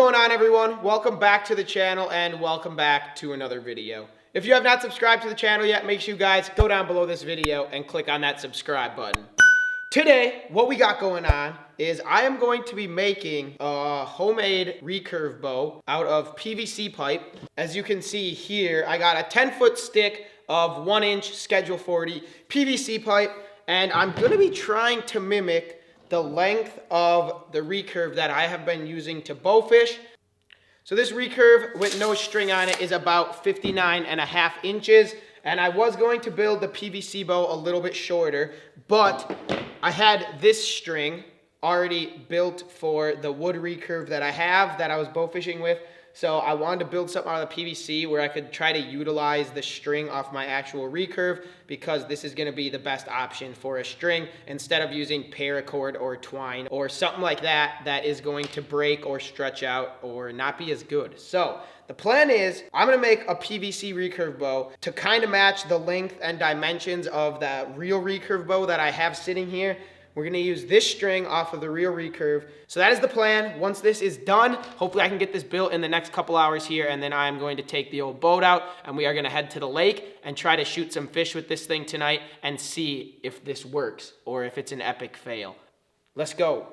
going on, everyone? Welcome back to the channel and welcome back to another video. If you have not subscribed to the channel yet, make sure you guys go down below this video and click on that subscribe button. Today, what we got going on is I am going to be making a homemade recurve bow out of PVC pipe. As you can see here, I got a 10-foot stick of 1-inch Schedule 40 PVC pipe, and I'm gonna be trying to mimic the length of the recurve that I have been using to bowfish. So this recurve with no string on it is about 59.5 inches, and I was going to build the PVC bow a little bit shorter, but I had this string already built for the wood recurve that I was bowfishing with. So I wanted to build something out of the PVC where I could try to utilize the string off my actual recurve, because this is going to be the best option for a string instead of using paracord or twine or something like that that is going to break or stretch out or not be as good. So the plan is I'm going to make a PVC recurve bow to kind of match the length and dimensions of the real recurve bow that I have sitting here. We're going to use this string off of the real recurve. So that is the plan. Once this is done, hopefully I can get this built in the next couple hours here, and then I'm going to take the old boat out and we are going to head to the lake and try to shoot some fish with this thing tonight and see if this works or if it's an epic fail. Let's go.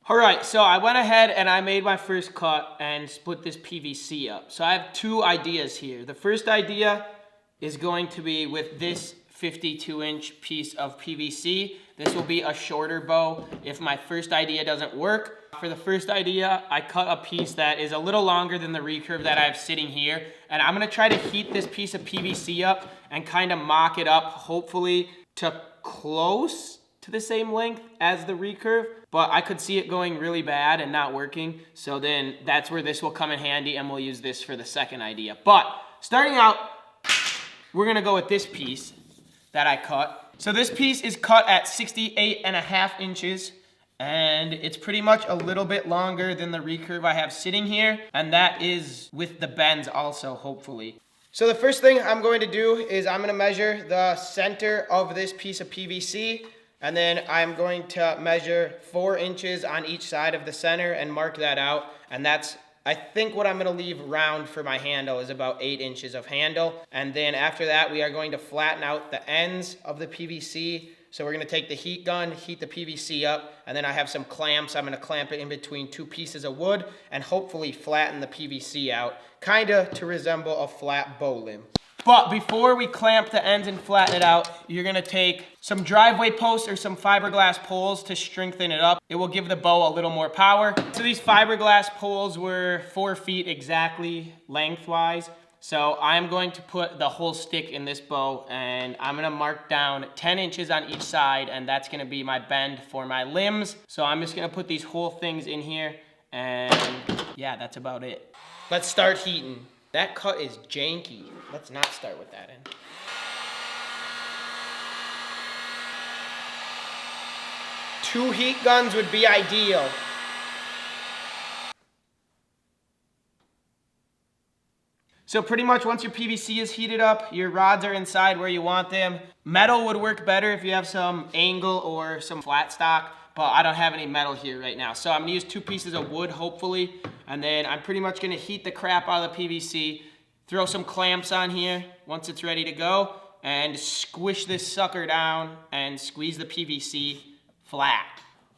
All right, so I went ahead and I made my first cut and split this PVC up. So I have two ideas here. The first idea is going to be with this 52-inch piece of PVC. This will be a shorter bow if my first idea doesn't work. For the first idea, I cut a piece that is a little longer than the recurve that I have sitting here, and I'm gonna try to heat this piece of PVC up and kind of mock it up, hopefully to close to the same length as the recurve, but I could see it going really bad and not working. So then that's where this will come in handy, and we'll use this for the second idea. But starting out, we're gonna go with this piece that I cut. So this piece is cut at 68.5 inches, and it's pretty much a little bit longer than the recurve I have sitting here, and that is with the bends also, hopefully. So the first thing I'm going to do is I'm going to measure the center of this piece of PVC, and then I'm going to measure 4 inches on each side of the center and mark that out, and that's I think what I'm going to leave round for my handle is about 8 inches of handle. And then after that, we are going to flatten out the ends of the PVC. So we're going to take the heat gun, heat the PVC up, and then I have some clamps. I'm going to clamp it in between 2 pieces of wood and hopefully flatten the PVC out, kind of to resemble a flat bow limb. But before we clamp the ends and flatten it out, you're gonna take some driveway posts or some fiberglass poles to strengthen it up. It will give the bow a little more power. So these fiberglass poles were 4 feet exactly lengthwise. So I'm going to put the whole stick in this bow, and I'm gonna mark down 10 inches on each side, and that's gonna be my bend for my limbs. So I'm just gonna put these whole things in here, and yeah, that's about it. Let's start heating. That cut is janky. Let's not start with that in. Two heat guns would be ideal. So pretty much once your PVC is heated up, your rods are inside where you want them. Metal would work better if you have some angle or some flat stock, but I don't have any metal here right now. So I'm gonna use 2 pieces of wood, hopefully, and then I'm pretty much gonna heat the crap out of the PVC, throw some clamps on here once it's ready to go, and squish this sucker down and squeeze the PVC flat.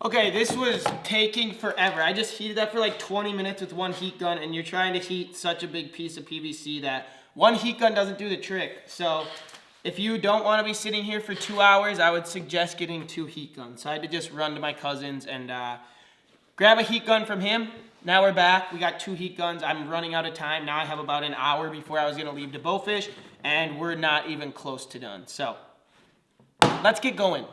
Okay, this was taking forever. I just heated up for like 20 minutes with 1 heat gun, and you're trying to heat such a big piece of PVC that 1 heat gun doesn't do the trick. So if you don't want to be sitting here for 2 hours, I would suggest getting 2 heat guns. So I had to just run to my cousin's and grab a heat gun from him. Now we're back. We got 2 heat guns. I'm running out of time. Now I have about an hour before I was going to leave to bowfish, and we're not even close to done. So let's get going.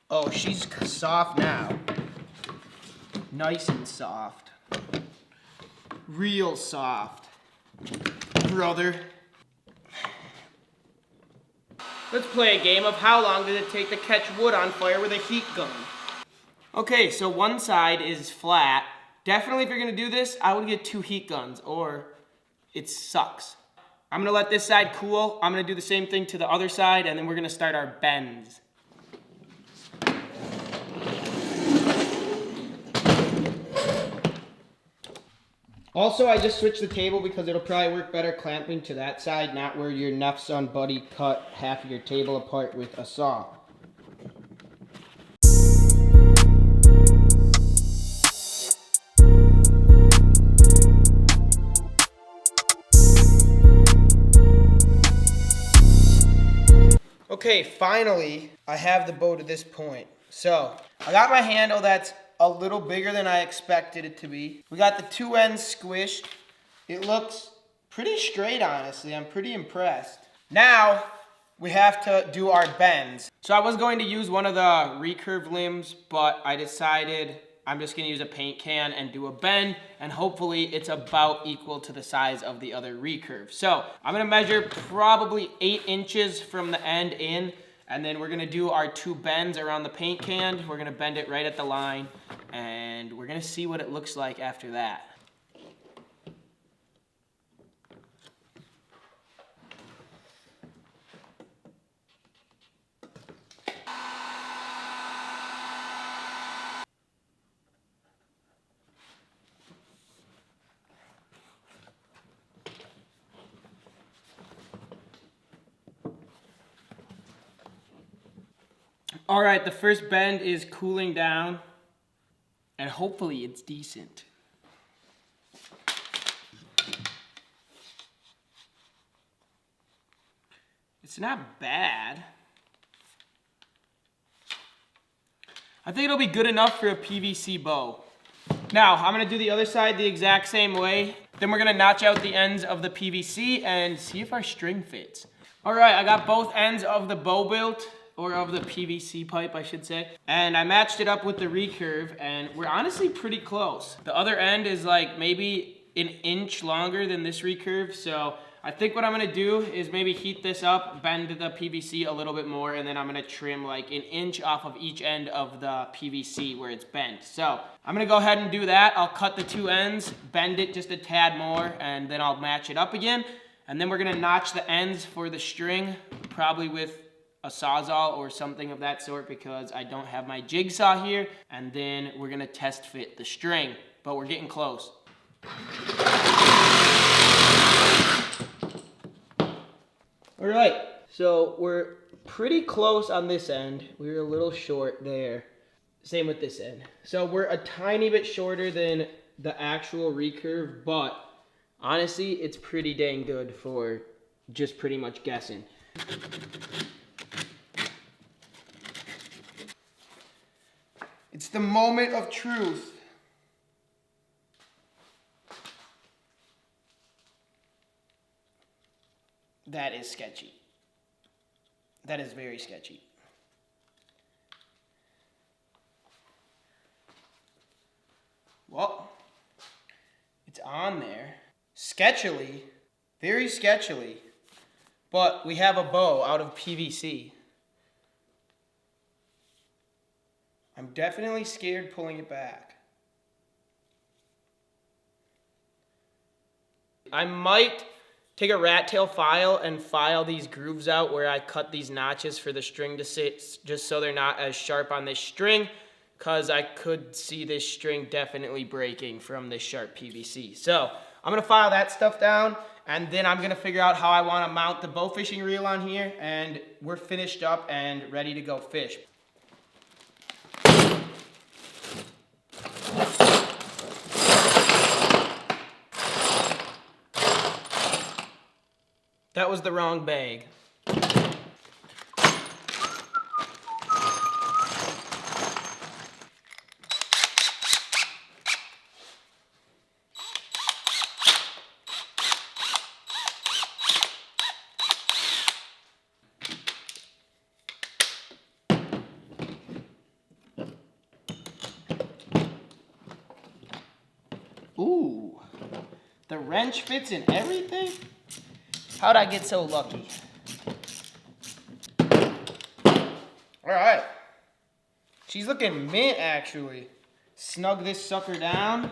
Oh, she's soft now. Nice and soft. Real soft. Brother. Let's play a game of how long did it take to catch wood on fire with a heat gun. Okay, so one side is flat. Definitely if you're gonna do this, I would get 2 heat guns or it sucks. I'm gonna let this side cool. I'm gonna do the same thing to the other side, and then we're gonna start our bends. Also, I just switched the table because it'll probably work better clamping to that side, not where your Nefson buddy cut half of your table apart with a saw. Okay, finally, I have the bow to this point. So, I got my handle that's a little bigger than I expected it to be. We got the two ends squished. It looks pretty straight, honestly. I'm pretty impressed. Now, we have to do our bends. So I was going to use one of the recurve limbs, but I decided I'm just gonna use a paint can and do a bend, and hopefully it's about equal to the size of the other recurve. So I'm gonna measure probably 8 inches from the end in, and then we're gonna do our 2 bends around the paint can. We're gonna bend it right at the line, and we're gonna see what it looks like after that. All right, the first bend is cooling down, and hopefully it's decent. It's not bad. I think it'll be good enough for a PVC bow. Now, I'm gonna do the other side the exact same way. Then we're gonna notch out the ends of the PVC and see if our string fits. All right, I got both ends of the bow built, or of the PVC pipe, I should say. And I matched it up with the recurve, and we're honestly pretty close. The other end is like maybe an inch longer than this recurve, so I think what I'm gonna do is maybe heat this up, bend the PVC a little bit more, and then I'm gonna trim like an inch off of each end of the PVC where it's bent. So I'm gonna go ahead and do that. I'll cut the 2 ends, bend it just a tad more, and then I'll match it up again. And then we're gonna notch the ends for the string, probably with a Sawzall or something of that sort, because I don't have my jigsaw here. And then we're gonna test fit the string, but we're getting close. All right, so we're pretty close on this end. We were a little short there. Same with this end. So we're a tiny bit shorter than the actual recurve, but honestly, it's pretty dang good for just pretty much guessing. It's the moment of truth. That is sketchy. That is very sketchy. Well, it's on there. Sketchily, very sketchily, but we have a bow out of PVC. I'm definitely scared pulling it back. I might take a rat tail file and file these grooves out where I cut these notches for the string to sit, just so they're not as sharp on this string, because I could see this string definitely breaking from this sharp PVC. So I'm gonna file that stuff down, and then I'm gonna figure out how I wanna mount the bow fishing reel on here, and we're finished up and ready to go fish. That was the wrong bag. Ooh, the wrench fits in everything? How'd I get so lucky? All right. She's looking mint, actually. Snug this sucker down.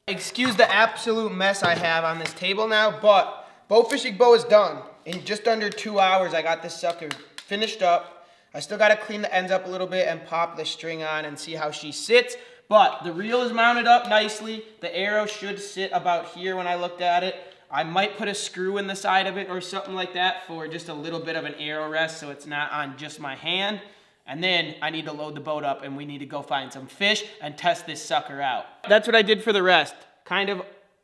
Excuse the absolute mess I have on this table now, but bow fishing bow is done. In just under 2 hours, I got this sucker finished up. I still got to clean the ends up a little bit and pop the string on and see how she sits. But the reel is mounted up nicely. The arrow should sit about here when I looked at it. I might put a screw in the side of it or something like that for just a little bit of an arrow rest so it's not on just my hand. And then I need to load the boat up and we need to go find some fish and test this sucker out. That's what I did for the rest. Kind of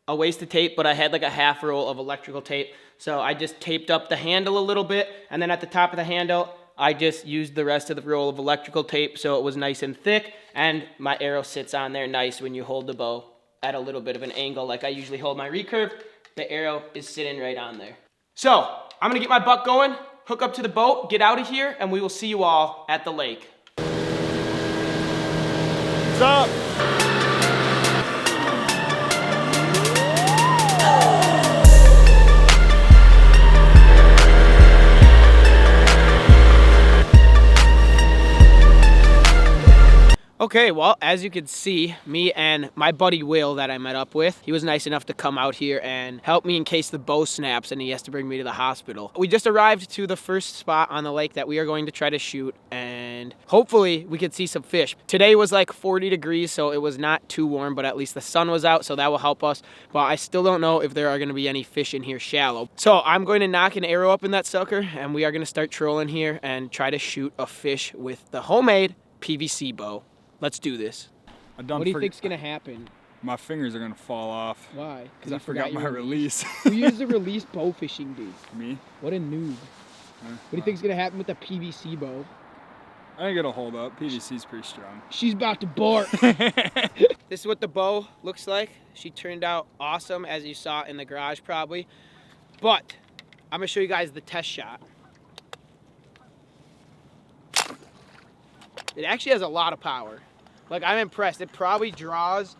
a waste of tape, but I had like a half roll of electrical tape. So I just taped up the handle a little bit, and then at the top of the handle, I just used the rest of the roll of electrical tape so it was nice and thick, and my arrow sits on there nice when you hold the bow at a little bit of an angle like I usually hold my recurve. The arrow is sitting right on there. So I'm gonna get my buck going, hook up to the boat, get out of here, and we will see you all at the lake. What's up? Okay, well, as you can see, me and my buddy Will that I met up with, he was nice enough to come out here and help me in case the bow snaps and he has to bring me to the hospital. We just arrived to the first spot on the lake that we are going to try to shoot, and hopefully we could see some fish. Today was like 40 degrees, so it was not too warm, but at least the sun was out, so that will help us. But I still don't know if there are gonna be any fish in here shallow. So I'm going to knock an arrow up in that sucker, and we are gonna start trolling here and try to shoot a fish with the homemade PVC bow. Let's do this. What do you think's gonna happen? My fingers are gonna fall off. Why? Because I forgot my release. Who used the release bow fishing, dude? Me. What a noob. What do you think's gonna happen with the PVC bow? I think it'll hold up. PVC's pretty strong. She's about to bark. This is what the bow looks like. She turned out awesome, as you saw in the garage probably. But I'm gonna show you guys the test shot. It actually has a lot of power. Like, I'm impressed. It probably draws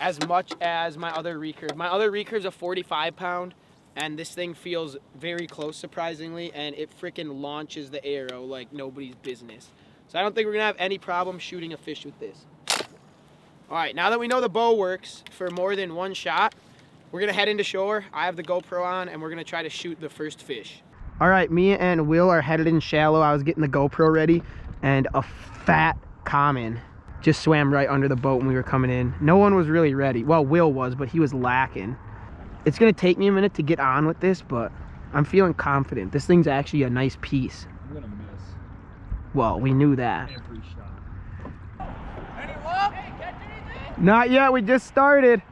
as much as my other recurve. My other recurve's a 45 pound, and this thing feels very close, surprisingly, and it freaking launches the arrow like nobody's business. So I don't think we're gonna have any problem shooting a fish with this. All right, now that we know the bow works for more than one shot, we're gonna head into shore. I have the GoPro on, and we're gonna try to shoot the first fish. All right, me and Will are headed in shallow. I was getting the GoPro ready, and a fat common just swam right under the boat when we were coming in. No one was really ready. Well, Will was, but he was lacking. It's gonna take me a minute to get on with this, but I'm feeling confident. This thing's actually a nice piece. I'm gonna miss. Well, we knew that. Every shot. Any luck? Hey, catch anything? Not yet, we just started.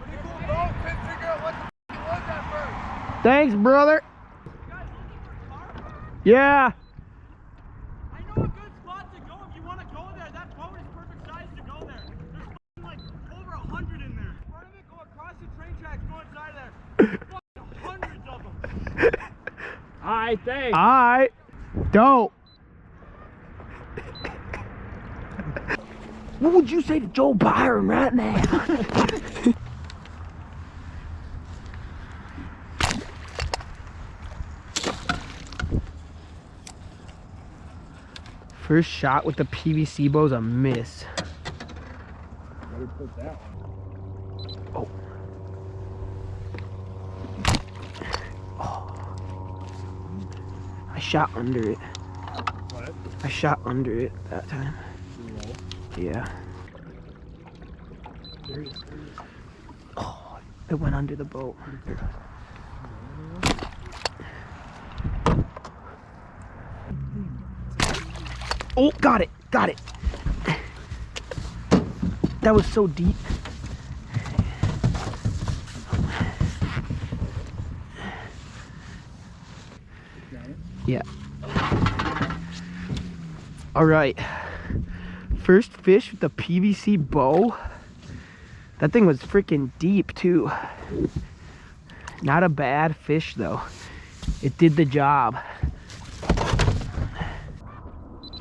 Pretty cool boat. Couldn't figure out what the f it was at first. Thanks, brother. You guys looking for carp? Yeah. I know a good spot to go if you want to go there. That boat is perfect size to go there. There's like over 100 in there. Part of it, go across the train tracks, go inside there. There's hundreds of them. Alright, thanks. Alright. Dope. What would you say to Joe Byron right now? First shot with the PVC bow's a miss. Better put that one. Oh. Oh. I shot under it. What? I shot under it that time. Yeah. There it is. Oh, it went under the boat. Oh, got it. Got it. That was so deep. Yeah. All right. First fish with the PVC bow. That thing was freaking deep too. Not a bad fish though. It did the job.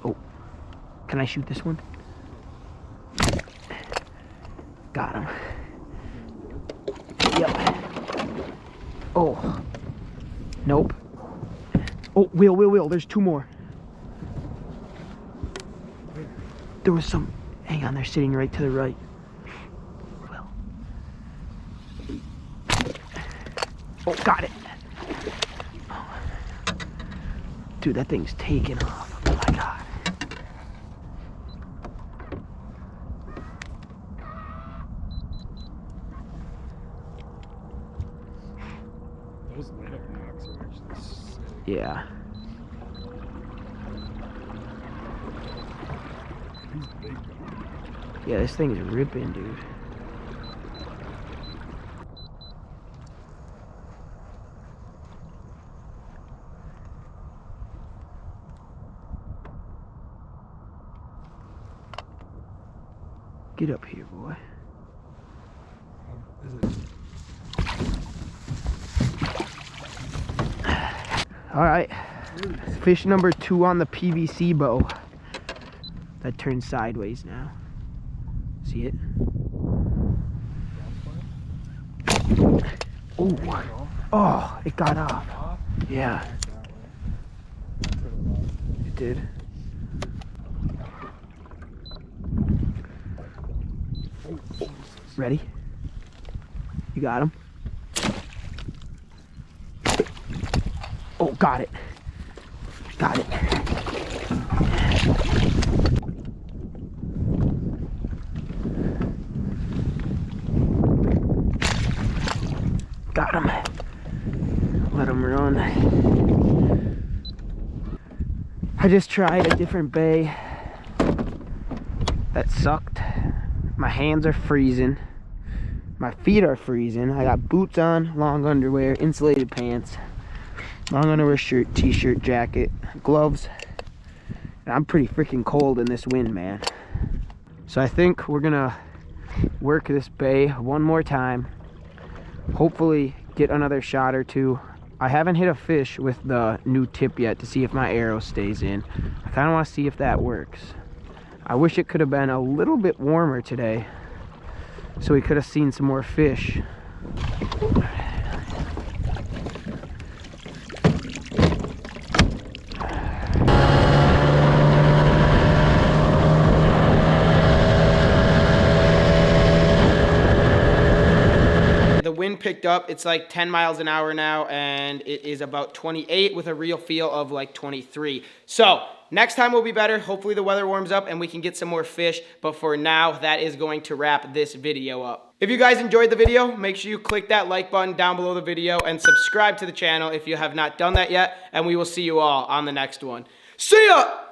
Oh, can I shoot this one? Got him. Yep. Oh. Nope. Oh, Will, there's two more. There was some, hang on, they're sitting right to the right. Will. Oh, got it. Oh. Dude, that thing's taking off. Oh my God. Those light-up knocks are actually sick. Yeah. He's big though. Yeah, this thing is ripping, dude. Get up here, boy. Is it? All right, fish number 2 on the PVC bow. That turns sideways now. See it? Oh, oh, it got off. Yeah, it did. Ready? You got him? Oh, got it. Got it. Got him. Let him run. I just tried a different bay. That sucked. My hands are freezing. My feet are freezing. I got boots on, long underwear, insulated pants, long underwear shirt, t-shirt, jacket, gloves. And I'm pretty freaking cold in this wind, man. So I think we're gonna work this bay one more time. Hopefully get another shot or two. I haven't hit a fish with the new tip yet to see if my arrow stays in. I kind of want to see if that works. I wish it could have been a little bit warmer today so we could have seen some more fish. The wind picked up. It's like 10 miles an hour now, and it is about 28 with a real feel of like 23. So next time will be better. Hopefully the weather warms up and we can get some more fish. But for now, that is going to wrap this video up. If you guys enjoyed the video, make sure you click that like button down below the video and subscribe to the channel if you have not done that yet. And we will see you all on the next one. See ya!